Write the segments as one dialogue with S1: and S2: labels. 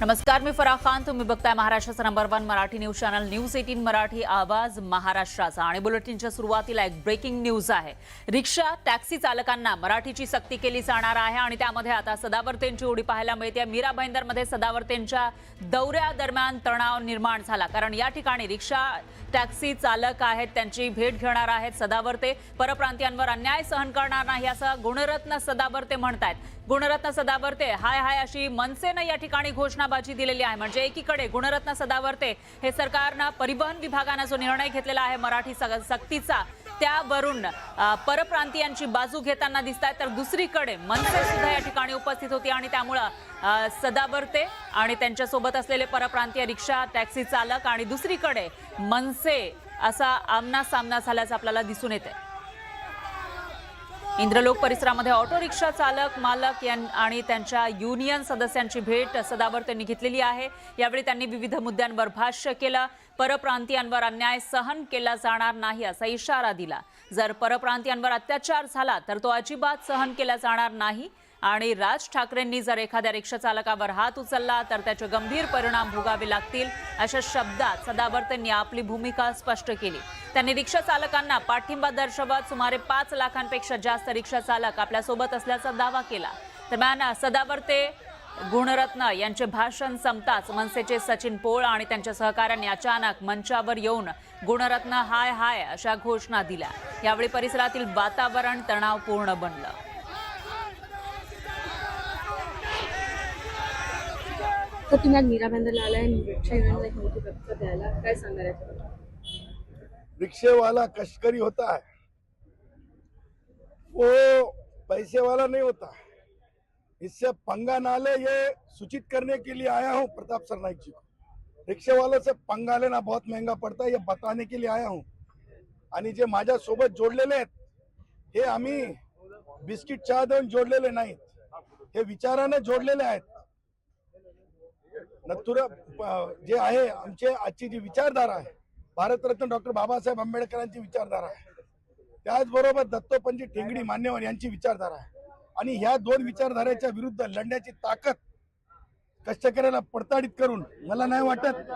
S1: नमस्कार, मी फराह खान. तुम्ही बघताय महाराष्ट्राचा number 1 Marathi news channel news 18 Marathi, आवाज महाराष्ट्राचा. आणि बुलेटिनच्या सुरुवातीला एक ब्रेकिंग न्यूज आहे. रिक्षा टॅक्सी चालकांना मराठीची सक्ती केली जाणार आहे आणि त्यामध्ये आता सदावर्तेंची उडी पाहायला मिळते. मीरा भाईंदरमध्ये सदावर्तेंच्या दौऱ्यादरम्यान तणाव निर्माण झाला, कारण या ठिकाणी रिक्षा टॅक्सी चालक आहेत, त्यांची भेट घेणार आहेत सदावर्ते. परप्रांतीयांवर अन्याय सहन करणार नाही असं गुणरत्न सदावर्ते म्हणतात. गुणरत्न सदावर्ते हाय हाय अशी मनसेनं या ठिकाणी घोषणाबाजी दिलेली आहे. म्हणजे एकीकडे गुणरत्न सदावर्ते हे सरकारनं परिवहन विभागानं जो निर्णय घेतलेला आहे मराठी सक्तीचा, त्यावरून परप्रांतीयांची बाजू घेताना दिसत आहेत, तर दुसरीकडे मनसे सुद्धा या ठिकाणी उपस्थित होती आणि त्यामुळे सदावर्ते आणि त्यांच्यासोबत असलेले परप्रांतीय रिक्षा टॅक्सी चालक आणि दुसरीकडे मनसे असा आमना सामना झाल्याचं आपल्याला दिसून येते. इंद्रलोक परिसरामध्ये ऑटो रिक्षा चालक मालक आणि त्यांच्या युनियन सदस्यांची भेट सदावर्तेंनी घेतलेली आहे. यावेळी त्यांनी विविध मुद्द्यांवर भाष्य केलं. परप्रांतीयांवर अन्याय सहन केला जाणार नाही असा इशारा दिला. जर परप्रांतीयांवर अत्याचार झाला तर तो अजिबात सहन केला जाणार नाही आणि राज ठाकरेंनी जर एखाद्या रिक्षा चालकावर हात उचलला तर त्याचे गंभीर परिणाम भोगावे लागतील अशा शब्दात सदावर्तेंनी आपली भूमिका स्पष्ट केली. त्यांनी रिक्षा चालकांना पाठिंबा दर्शवत सुमारे 5 लाखांपेक्षा जास्त रिक्षा चालक आपल्या सोबत असल्याचा दावा केला. दरम्यान सदावर्ते गुणरत्न यांचे भाषण संपताच मनसेचे सचिन पोळ आणि त्यांच्या सहकाऱ्यांनी अचानक मंचावर येऊन गुणरत्न हाय हाय अशा घोषणा दिल्या. यावेळी परिसरातील वातावरण तणावपूर्ण बनलं.
S2: तर तुम्ही आज मीरा भाईंदरला आलाय, रिक्षा इव्हेंटला एक मोठी प्रतिक्रिया द्यायला, काय सांगणार याच्याबद्दल?
S3: रिक्शे वाला कश्तकरी होता है, वो पैसे वाला नहीं होता. इससे पंगा ना ले ये सूचित करने के लिए आया हूँ प्रताप सरनाईक जी को. रिक्शे वालों से पंगा लेना बहुत महंगा पड़ता है, ये बताने के लिए आया हूँ. आणि जे माझ्या सोबत जोडलेले आहेत हे आम्ही बिस्किट चहा देऊन जोडलेले नाहीत, हे विचाराने जोडलेले आहेत. नथुरा जे आहे आमचे आजची जी विचारधारा आहे भारतरत्न डॉक्टर बाबासाहेब आंबेडकरांची विचारधारा आहे, त्याचबरोबर दत्तोपंत ठेंगडी मान्यवर यांची विचारधारा आहे. आणि ह्या दोन विचारधारेच्या विरुद्ध लढण्याची ताकद कष्टकऱ्याला पडताडीत करून मला नाही वाटत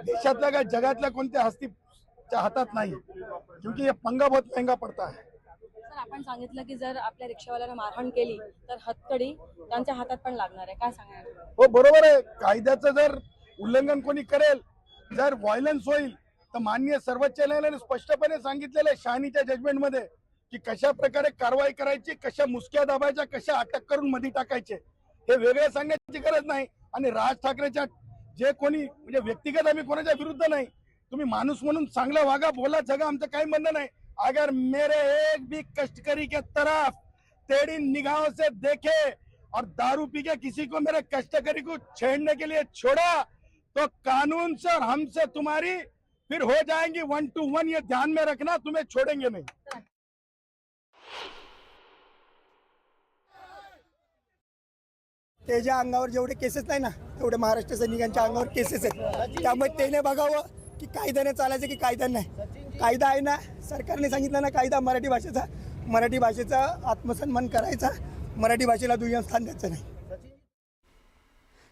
S3: देशातल्या काय जगातल्या कोणत्या हस्तीच्या हातात नाही, क्योंकि ये पंगा बहुत महंगा पड़ता है.
S2: सर, आपण सांगितलं की जर आपल्या रिक्षावाल्याला मारहाण केली तर हत्कडी त्यांच्या हातात पण लागणार आहे, काय सांगणार?
S3: हो, बरोबर आहे. कायद्याचं जर उल्लंघन कोणी करेल, जर व्हायलन्स होईल, तर माननीय सर्वोच्च न्यायालयाने स्पष्टपणे सांगितलेलं आहे शहानीच्या जजमेंटमध्ये की कशा प्रकारे कारवाई करायची, कशा मुसक्या दाबायच्या, कशा अटक करून मध्ये टाकायचे, हे वेगळे सांगण्याची गरज नाही. आणि राज ठाकरेच्या जे कोणी म्हणजे व्यक्तिगत आम्ही कोणाच्या विरुद्ध नाही, तुम्ही माणूस म्हणून चांगला वागा, बोला, जगा, आमचं काही म्हणणं नाही. अगर मेरे एक भी कष्टकरी के तरफ टेढ़ी निगाहों से देखे और दारू पी के किसी को मेरे कष्टकरी को छेड़ने के लिए छोड़ा तो कानून से और हमसे तुम्हारी फिर हो जाएंगी 1 to 1. ये ध्यान में रखना, तुम्हें छोड़ेंगे नहीं.
S4: त्याच्या अंगावर जेवढे केसेस नाही ना तेवढे महाराष्ट्र सैनिकांच्या अंगावर केसेस आहेत. त्यामुळे त्याने बघावं की कायद्याने चालायचं की कायदा नाही. कायदा आहे ना, सरकारने सांगितलं ना, कायदा मराठी भाषेचा आत्मसन्मान करायचा, मराठी भाषेला दुय्यम स्थान द्यायचं नाही.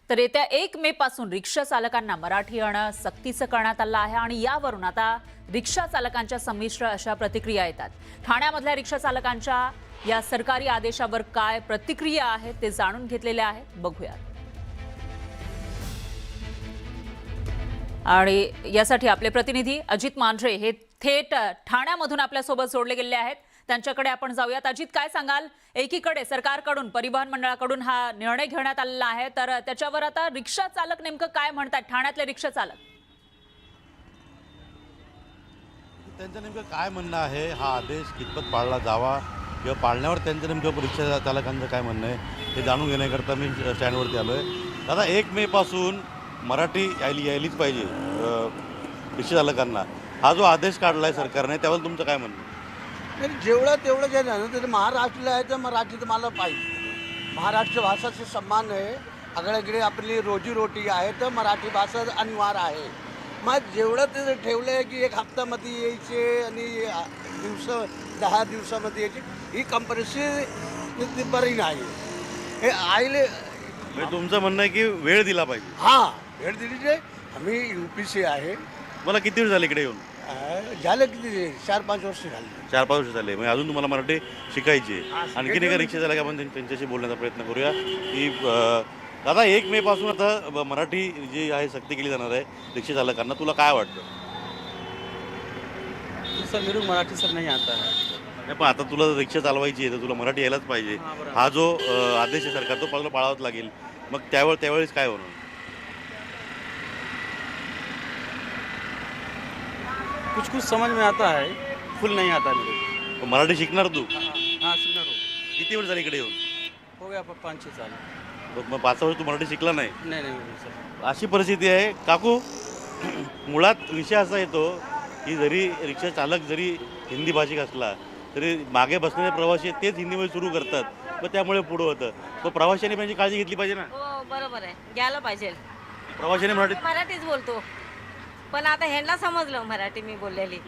S1: तर येत्या 1 मे पासून रिक्षा चालकांना मराठी येणं सक्तीचं करण्यात आलं आहे आणि यावरून आता रिक्षा चालकांच्या संमिश्र अशा प्रतिक्रिया येतात. ठाण्यामधल्या रिक्षा चालकांच्या या सरकारी आदेशावर काय प्रतिक्रिया आहेत ते जाणून घेतलेले आहे, बघूयात. आणि यासाठी आपले प्रतिनिधी अजित मांढरे हे थेट ठाण्यामधून आपल्यासोबत जोडले गेले आहेत. त्यांच्याकडे आपण जाऊयात. अजित, काय सांगाल? एकीकडे सरकारकडून परिवहन मंडळाकडून हा निर्णय घेण्यात आलेला आहे, तर त्याच्यावर आता रिक्षा चालक नेमकं काय म्हणतात? ठाण्यातले रिक्षा चालक
S5: त्यांचं नेमकं काय म्हणणं आहे, हा आदेश कितपत पाळला जावा किंवा पाळण्यावर त्यांचं नेमकं रिक्षा चालकांचं काय म्हणणं आहे हे जाणून घेण्याकरता मी स्टँडवरती आलो आहे. आता 1 मे पासून मराठी यायलीच पाहिजे रिक्षा चालकांना, हा जो आदेश काढला आहे सरकारने, त्यावर तुमचं काय म्हणणं?
S6: जेवढं तेवढं जे ना तर महाराष्ट्राला आहे तर मराठी तर मला पाहिजे. महाराष्ट्र भाषाचा सन्मान आहे, आगळेकडे आपली रोजीरोटी आहे तर मराठी भाषा अनिवार्य आहे. मग जेवढं ते ठेवलं आहे की 1 हप्त्यामध्ये यायचे आणि 10 दिवसामध्ये यायची, ही कंपल्सरी बरी नाही. हे आईले
S5: म्हणजे तुमचं म्हणणं आहे की वेळ दिला पाहिजे.
S6: हां वेळ दिली जे आम्ही UPC आहे.
S5: मला किती वर्ष झाले इकडे येऊन?
S6: झालं किती 4-5 वर्ष झाली.
S5: 4-5 वर्ष झाले. म्हणजे अजून तुम्हाला मराठी शिकायची आहे. आणखीन एका रिक्षा चालक आपण त्यांच्याशी बोलण्याचा प्रयत्न करूया की दादा 1 मे पासून आता मराठी जी आहे सक्ती केली जाणार आहे रिक्षा चालकांना, तुला काय वाटतं?
S7: सर मेरे को मराठी सर नहीं आता है.
S5: नाही पण आता तुला रिक्षा चालवायची आहे तर तुला मराठी यायलाच पाहिजे. हा जो आदेश आहे सरकार तो तुला पाळावाच लागेल. मग त्यावेळेस काय होणार?
S7: कुछ कुछ समझ में आता है, फुल नहीं आता मेरे को.
S5: मराठी शिकणार तू?
S7: हाँ सीखना हो.
S5: किती वेळ झाली इकडे येऊन?
S7: हो गया 5-6 साल.
S5: मग 5 वर्ष तू मराठी शिकला नाही?
S7: नहीं सर.
S5: अशी परिस्थिती आहे. काकू मुळात विषय असा येतो की जरी रिक्षा चालक जरी हिंदी भाषिक असला तरी मागे बसलेले प्रवासी तेच हिंदीमध्ये सुरू करतात, मग त्यामुळे पुढं होतं. मग प्रवाशांनी म्हणजे काळजी घेतली पाहिजे ना.
S8: हो बरोबर आहे, घ्यायला पाहिजे.
S5: प्रवाशांनी
S8: मराठीच बोलतो, पण आता ह्यांना समजलं मराठी मी बोललेली.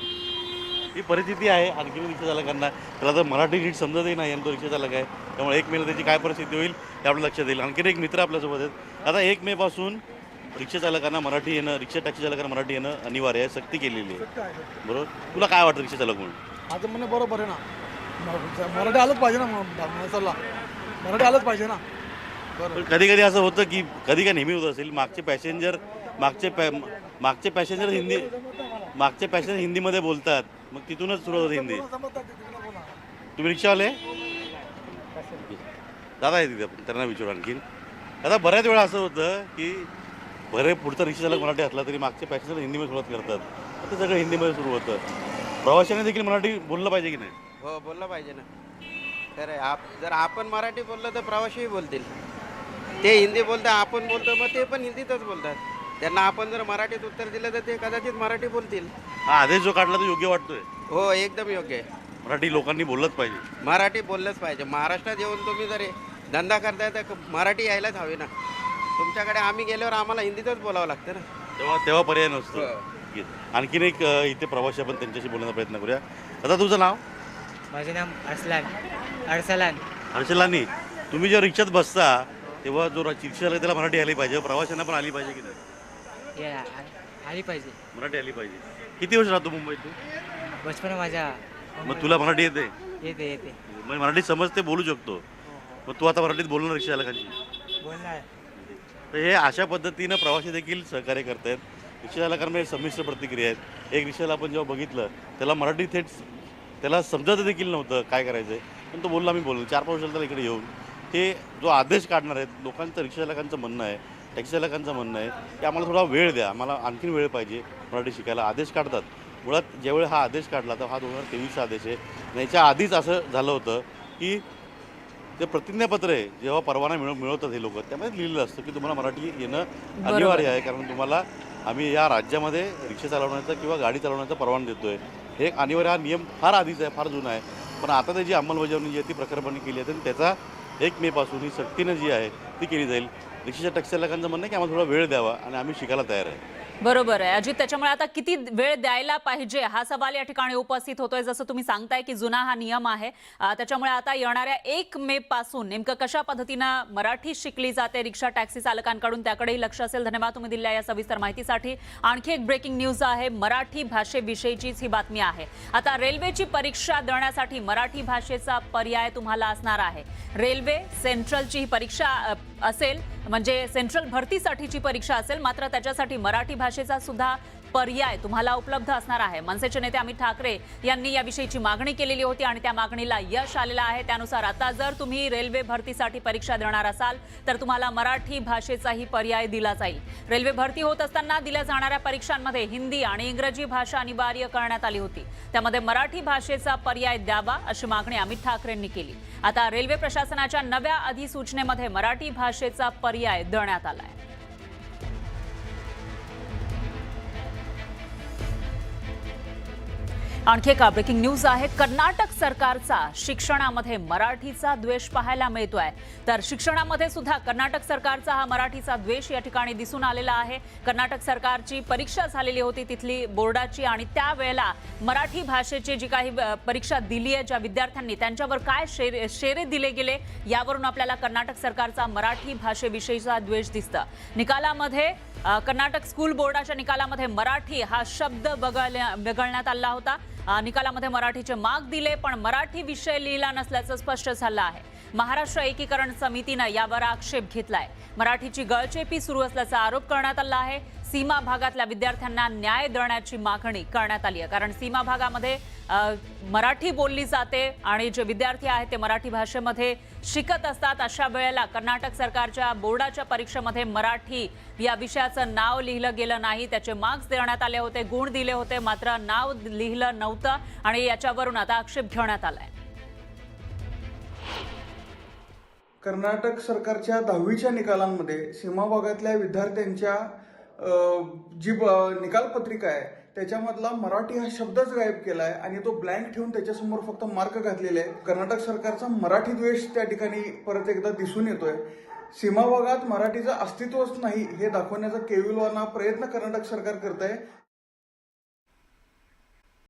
S5: ही परिस्थिती आहे. आणखी रिक्षा चालकांना त्याला तर मराठी नीट समजतही नाही आणि तो रिक्षा चालक आहे, त्यामुळे 1 मेला त्याची काय परिस्थिती होईल हे आपल्या लक्षात येईल. आणखीन एक मित्र आपल्यासोबत आहेत. आता 1 मे पासून रिक्षा चालकांना मराठी येणं, रिक्षा टॅक्सी चालकांना मराठी येणं अनिवार्य आहे, सक्ती केलेली आहे, बरोबर? तुला काय वाटतं रिक्षा चालक म्हणून?
S9: माझं म्हणणं बरोबर आहे ना. मराठी आलंच पाहिजे ना माणसाला, मराठी आलंच पाहिजे ना.
S5: पण कधी कधी असं होतं की कधी काय नेहमी होत असेल मागचे पॅसेंजर हिंदीमध्ये बोलतात, मग तिथूनच सुरू होतं हिंदी. तुम्ही रिक्षावाले दादा आहे तिथे, आपण त्यांना विचारू. आणखीन आता बऱ्याच वेळा असं होतं की पुढचा रिक्षा चालक मराठी असला तरी मागचे पॅसेंजर हिंदीमध्ये सुरुवात करतात, ते सगळं हिंदीमध्ये सुरू होतं. प्रवाशांनी देखील मराठी बोललं पाहिजे की नाही?
S10: हो बोललं पाहिजे ना. खरं आहे. जर आपण मराठी बोललं तर प्रवासीही बोलतील. ते हिंदी बोलतात, आपण बोलतो, मग ते पण हिंदीतच बोलतात. त्यांना आपण जर मराठीत उत्तर दिलं तर ते कदाचित मराठी बोलतील.
S5: हा आदेश जो काढला तो योग्य वाटतोय?
S10: हो एकदम योग्य आहे.
S5: मराठी लोकांनी बोललंच पाहिजे.
S10: मराठी बोललंच पाहिजे. महाराष्ट्रात येऊन तुम्ही जर धंदा करताय तर मराठी यायलाच हवी ना. तुमच्याकडे आम्ही गेल्यावर आम्हाला हिंदीतच बोलावं लागतं ना.
S5: तेव्हा पर्याय नसतो. आणखीन एक इथे प्रवासी आपण त्यांच्याशी बोलण्याचा प्रयत्न करूया. आता तुझं नाव?
S11: माझे नाव अरसलान.
S5: हर्षलानी, तुम्ही जेव्हा रिक्षात बसता तेव्हा जो रिक्षा आला त्याला मराठी आली पाहिजे, प्रवाशांना पण आली पाहिजे की नाही?
S11: आली पाहिजे.
S5: मराठी आली पाहिजे. किती वर्ष राहतो मुंबईत तू?
S11: बचपन माझ्या.
S5: मग तुला मराठी येते?
S11: येते.
S5: मग मराठी समजते, बोलू शकतो. मग तू आता मराठीत बोलणार रिक्षा चालकांची?
S11: बोलणार.
S5: तर हे अशा पद्धतीनं प्रवासी देखील सहकार्य करत आहेत. रिक्षा चालकांमध्ये संमिश्र प्रतिक्रिया आहेत. एक रिक्षाला आपण जेव्हा बघितलं त्याला मराठी थेट त्याला समजत देखील नव्हतं काय करायचं आहे, पण तो बोलला मी बोललो. 4-5 वर्षाला त्याला इकडे येऊन हे जो आदेश काढणार आहेत लोकांचं, रिक्षा चालकांचं म्हणणं आहे, टॅक्सी चालकांचं म्हणणं आहे की आम्हाला थोडा वेळ द्या, आम्हाला आणखीन वेळ पाहिजे मराठी शिकायला. आदेश काढतात. मुळात ज्यावेळी हा आदेश काढला तर हा 2023चा आदेश आहे. याच्या आधीच असं झालं होतं की ते प्रतिज्ञापत्र आहे जेव्हा परवाना मिळवतात हे लोक, त्यामध्ये लिहिलेलं असतं की तुम्हाला मराठी येणं अनिवार्य आहे, कारण तुम्हाला आम्ही या राज्यामध्ये रिक्षा चालवण्याचा किंवा गाडी चालवण्याचा परवाना देतोय. हे एक अनिवार्य हा नियम फार आधीचा आहे, फार जुना आहे. पण आता त्याची अंमलबजावणी जी आहे ती प्रखरपणे केली आहे. त्याचा 1 मे पासून ही सक्तीनं जी आहे ती केली जाईल. रिक्षाच्या टॅक्सी चालकांचं म्हणणं आहे की आम्हाला थोडा वेळ द्यावा आणि आम्ही शिकायला तयार आहे.
S1: बरोबर आहे अजित. त्याच्यामुळे आता किती वेळ द्यायला पाहिजे हा सवाल या ठिकाणी उपस्थित होतोय. जसं तुम्ही सांगताय की जुना हा नियम आहे, त्याच्यामुळे आता येणाऱ्या 1 मे पासून नेमकं कशा पद्धतीनं मराठी शिकली जाते रिक्षा टॅक्सी चालकांकडून त्याकडेही लक्ष असेल. धन्यवाद तुम्ही दिलेल्या या सविस्तर माहितीसाठी. आणखी एक ब्रेकिंग न्यूज आहे, मराठी भाषेविषयीचीच ही बातमी आहे. आता रेल्वेची परीक्षा देण्यासाठी मराठी भाषेचा पर्याय तुम्हाला असणार आहे. रेल्वे सेंट्रलची ही परीक्षा असेल, म्हणजे सेंट्रल भरतीसाठीची परीक्षा असेल, मात्र त्याच्यासाठी मराठी भाषेचा सुद्धा पर्याय तुम्हाला उपलब्ध असणार आहे. मनसेचे नेते अमित ठाकरे यांनी याविषयीची मागणी केलेली होती आणि त्या मागणीला यश आलेलं आहे. त्यानुसार आता जर तुम्ही रेल्वे भरतीसाठी परीक्षा देणार असाल तर तुम्हाला मराठी भाषेचाही पर्याय दिला जाईल. रेल्वे भरती होत असताना दिल्या जाणाऱ्या परीक्षांमध्ये हिंदी आणि इंग्रजी भाषा अनिवार्य करण्यात आली होती. त्यामध्ये मराठी भाषेचा पर्याय द्यावा अशी मागणी अमित ठाकरेंनी केली. आता रेल्वे प्रशासनाच्या नव्या अधिसूचनेमध्ये मराठी भाषेचा पर्याय देण्यात आलाय. आणखी एका ब्रेकिंग न्यूज आहे. कर्नाटक सरकारचा शिक्षणामध्ये मराठीचा द्वेष पाहायला मिळतोय. तर शिक्षणामध्ये सुद्धा कर्नाटक सरकारचा हा मराठीचा द्वेष या ठिकाणी दिसून आलेला आहे. कर्नाटक सरकारची परीक्षा झालेली होती तिथली बोर्डाची, आणि त्यावेळेला मराठी भाषेची जी काही परीक्षा दिली आहे ज्या विद्यार्थ्यांनी, त्यांच्यावर काय शेरे दिले गेले यावरून आपल्याला कर्नाटक सरकारचा मराठी भाषेविषयीचा द्वेष दिसतं. निकालामध्ये कर्नाटक स्कूल बोर्डाच्या निकालामध्ये मराठी हा शब्द वगळण्यात आला होता. निकालामध्ये मराठीचे मार्क दिले, पण मराठी विषय लिहिला नसल्याचं स्पष्ट झालं आहे. महाराष्ट्र एकीकरण समितीनं यावर आक्षेप घेतलाय. मराठीची गळचेपी सुरू असल्याचा आरोप करण्यात आला आहे. सीमा भागातल्या विद्यार्थ्यांना न्याय देण्याची मागणी करण्यात आली आहे, कारण सीमा भागामध्ये मराठी बोलली जाते आणि जे विद्यार्थी आहेत ते मराठी भाषेमध्ये शिकत असतात. अशा वेळेला कर्नाटक सरकारच्या बोर्डाच्या परीक्षेमध्ये मराठी या विषयाचं नाव लिहिलं गेलं नाही. त्याचे मार्क्स देण्यात आले होते, गुण दिले होते, मात्र नाव लिहिलं नव्हतं आणि याच्यावरून आता आक्षेप घेण्यात आलाय.
S12: कर्नाटक सरकारच्या 10वीच्या निकालांमध्ये सीमा भागातल्या विद्यार्थ्यांच्या जी निकाल पत्रिका आहे त्याच्यामधला मराठी हा शब्दच गायब केलाय आणि तो ब्लँक ठेवून त्याच्यासमोर फक्त मार्क घातलेले आहे. कर्नाटक सरकारचा मराठी द्वेष त्या ठिकाणी परत एकदा दिसून येतोय. सीमा भागात मराठीचं अस्तित्वच नाही हे दाखवण्याचा केविलवाना प्रयत्न कर्नाटक सरकार करत आहे.